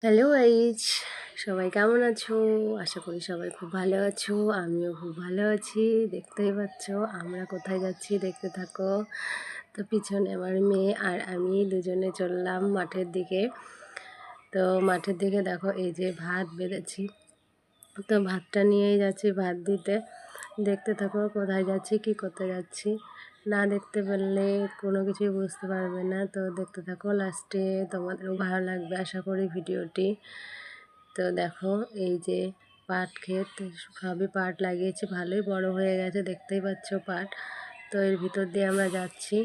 Hello guys, সবাই কেমন আছো? আশা করি সবাই খুব ভালো আছো। আমিও খুব ভালো আছি। দেখতেই পাচ্ছ আমরা কোথায় যাচ্ছি, দেখতে থাকো। তো পিছনে আমার মেয়ে আর আমি দুজনে চললাম মাঠের দিকে। তো মাঠের দিকে দেখো, এই যে ভাত বেড়েছি, তো ভাতটা নিয়েই যাচ্ছি ভাত দিতে। দেখতে থাকো কোথায় যাচ্ছি, কি করতে যাচ্ছি। না দেখতে পারলে কোনো কিছুই বুঝতে পারবে না। তো দেখতে থাকো, লাস্টে তোমাদেরও ভালো লাগবে আশা করি ভিডিওটি। তো দেখো, এই যে পাট ক্ষেত, সবই পাট লাগিয়েছি, ভালোই বড় হয়ে গেছে, দেখতেই পাচ্ছ পাট। তো এর ভিতর দিয়ে আমরা যাচ্ছি।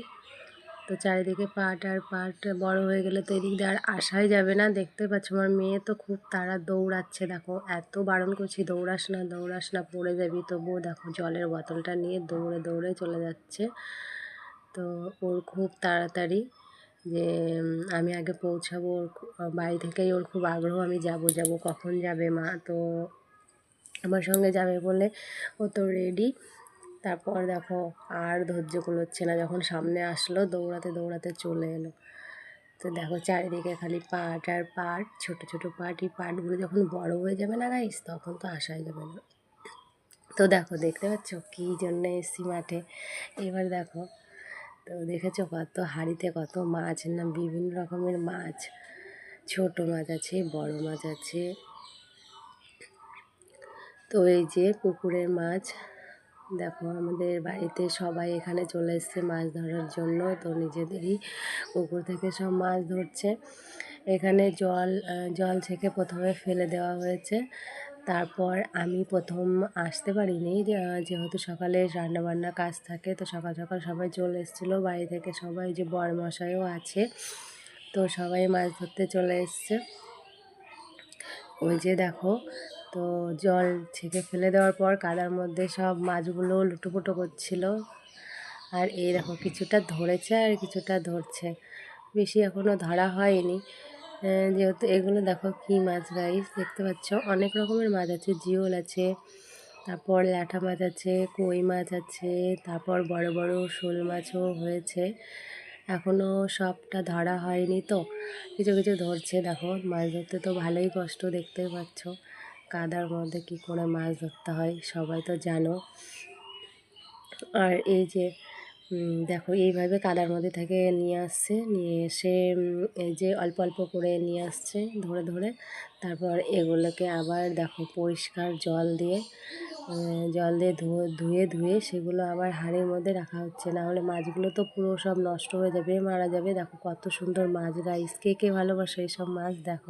তো চারিদিকে পাট আর পাট, বড় হয়ে গেলে তো এদিক দিয়ে আর আসাই যাবে না। দেখতে পাচ্ছ আমার মেয়ে তো খুব তাড়া দৌড়াচ্ছে, দেখো এত বারণ করছি দৌড়াস না দৌড়াস না, পড়ে যাবি, তবুও দেখো জলের বোতলটা নিয়ে দৌড়ে দৌড়ে চলে যাচ্ছে। তো ওর খুব তাড়াতাড়ি যে আমি আগে পৌঁছাবো, ওর বাড়ি থেকেই ওর খুব আগ্রহ, আমি যাব যাব, কখন যাবে মা? তো আমার সঙ্গে যাবে বলে ও তো রেডি। তারপর দেখো আর ধৈর্য কুলোচ্ছে না, যখন সামনে আসলো দৌড়াতে দৌড়াতে চলে এলো। তো দেখো চারিদিকে খালি পাট আর পাট, ছোট ছোট পাট। এই পাটগুলো যখন বড় হয়ে যাবে না গাইস, তখন তো আসাই যাবে না। তো দেখো, দেখতে পাচ্ছ কী জন্য এসছি মাঠে। এবার দেখো, তো দেখেছো কত হাঁড়িতে কত মাছ, না বিভিন্ন রকমের মাছ, ছোট মাছ আছে, বড় মাছ আছে। তো এই যে পুকুরের মাছ, দেখো আমাদের বাড়িতে সবাই এখানে চলে এসছে মাছ ধরার জন্য। তো নিজেদেরই পুকুর থেকে সব মাছ ধরছে। এখানে জল ছেঁকে প্রথমে ফেলে দেওয়া হয়েছে। তারপর আমি প্রথম আসতে পারিনি, যেহেতু সকালে রান্নাবান্না কাজ থাকে। তো সকাল সকাল সবাই চলে এসেছিলো বাড়ি থেকে, সবাই, যে বরমশাইও আছে। তো সবাই মাছ ধরতে চলে এসছে। ওই যে দেখো, তো জল ছেঁকে ফেলে দেওয়ার পর কাদার মধ্যে সব মাছগুলো লুটোপুটো করছিল। আর এই দেখো, কিছুটা ধরেছে আর কিছুটা ধরছে, বেশি এখনও ধরা হয়নি। যেহেতু এগুলো দেখো কী মাছ গাইস, দেখতে পাচ্ছ অনেক রকমের মাছ আছে, জিওল আছে, তারপর ল্যাঠা মাছ আছে, কই মাছ আছে, তারপর বড় বড় শোল মাছও হয়েছে। এখনও সবটা ধরা হয়নি, তো কিছু কিছু ধরছে। দেখো মাছ ধরতে তো ভালোই কষ্ট, দেখতেই পাচ্ছ কাদার মধ্যে কি করে মাছ ধরতে হয় সবাই তো জানো। আর এই যে দেখো এইভাবে কাদার মধ্যে থেকে নিয়ে আসছে, নিয়ে এসে এই যে অল্প অল্প করে নিয়ে আসছে ধরে ধরে। তারপর এগুলোকে আবার দেখো পরিষ্কার জল দিয়ে ধুয়ে ধুয়ে সেগুলো আবার হাঁড়ির মধ্যে রাখা হচ্ছে, না হলে মাছগুলো তো পুরো সব নষ্ট হয়ে যাবে, মারা যাবে। দেখো কত সুন্দর মাছ গাইস, কে কে ভালোবাসো এইসব মাছ দেখো।